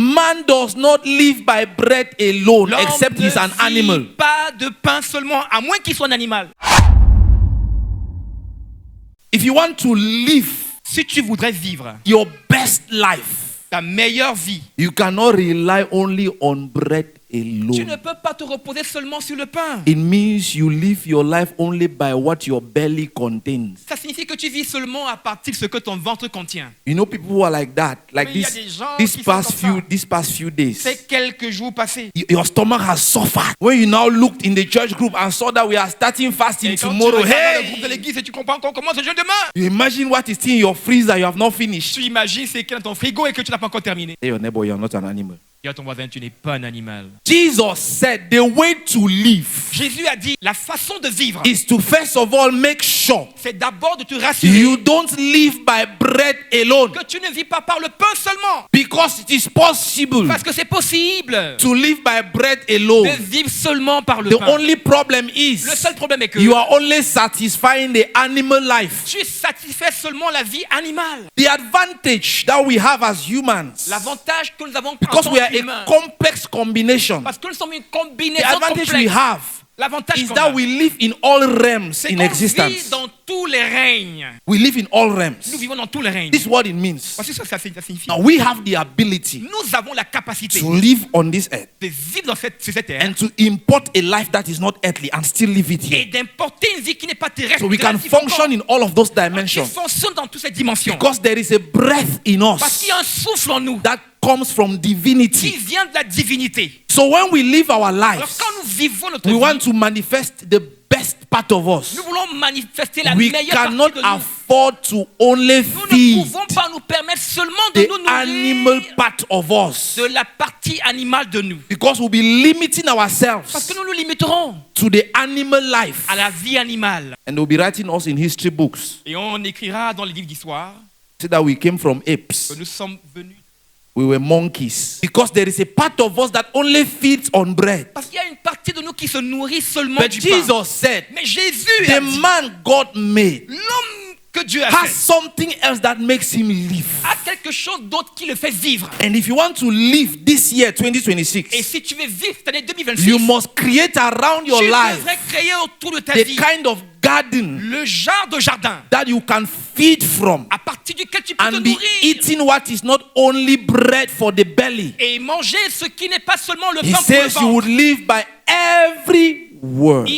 Man does not live by bread alone, L'homme except he's an ne animal. vit pas de pain seulement, à moins qu'il soit un animal. If you want to live Si tu voudrais vivre your best life, ta meilleure vie, you cannot rely only on bread tu ne alone. peux pas te reposer seulement sur le pain. It means you live your life only by what your belly contains. Ça signifie que tu vis seulement à partir de ce que ton ventre contient. You know, people who are like that, like Mais il y a des gens this qui sont comme ça. these past few days. C'est quelques jours passés. Your stomach has suffered. When you now looked in the church group and saw that we are starting fasting Et quand tomorrow, tu regardes le groupe hey, de l'église et tu comprends qu'on commence le jeûne demain. you imagine what is in your freezer you have not finished. Tu imagines c'est qu'il y a dans ton frigo et que tu n'as pas encore terminé. Hey, your neighbor, you are not an animal. Dis à ton voisin, tu n'es pas un animal. Jesus said the way to live Jésus a dit, la façon de vivre, is to first of all make sure c'est d'abord de te rassurer you don't live by bread alone, que tu ne vis pas par le pain seulement. because it is possible Parce que c'est possible to live by bread de alone. vivre seulement par le The pain. only problem Le is seul problème est que you are only satisfying the animal life. tu satisfais seulement la vie animale. The advantage that we have as humans, L'avantage que nous avons en because tant we are qu'humains, a complex combination, parce que nous sommes une the combinaison advantage we complexe. have L'avantage is qu'on that a, we live in all realms c'est in qu'on vit existence. dans tous les règnes. We live in all Nous realms. vivons dans tous les règnes. This is what it means. Voici ce que ça signifie. Now we have the ability Nous avons la capacité to live on this earth de vivre sur cette terre and to import a life that is not earthly and still live it et here. d'importer une vie qui n'est pas terrestre. So we can terrestre, function in all of those qui dimensions fonctionne dans toutes ces dimensions. because there is a breath in Parce qu'il y us a un souffle en nous that comes from qui divinity. vient de la divinité. So when we live our Alors lives, quand nous vivons notre we vie, want to manifest the best part of us. nous voulons manifester la We meilleure partie cannot de nous. afford to only Nous ne feed pouvons pas nous permettre seulement de the nous animal nourrir part of us de la partie animale de nous. because we'll be limiting Parce ourselves que nous nous limiterons to the animal life, à la vie animale. and they'll be writing us in history books. Et on écrira dans les livres d'histoire Say that we came from que apes, nous sommes venus. we were monkeys, because there is a part of us that only feeds on bread. Parce qu'il y a une partie de nous qui se nourrit seulement But du pain. Jesus said Mais Jésus the a dit, man God made l'homme que Dieu a has fait something else that makes him live. a quelque chose d'autre qui le fait vivre. And if you want to live this year, Et 2026, si tu veux vivre cette année 2026, you must create around your tu life devrais créer autour de ta the vie kind of garden le genre de jardin that you can feed from à partir duquel tu peux te and be nourrir eating what is not only bread for the belly. et manger ce qui n'est pas seulement le He pain pour le says you would ventre. live by every word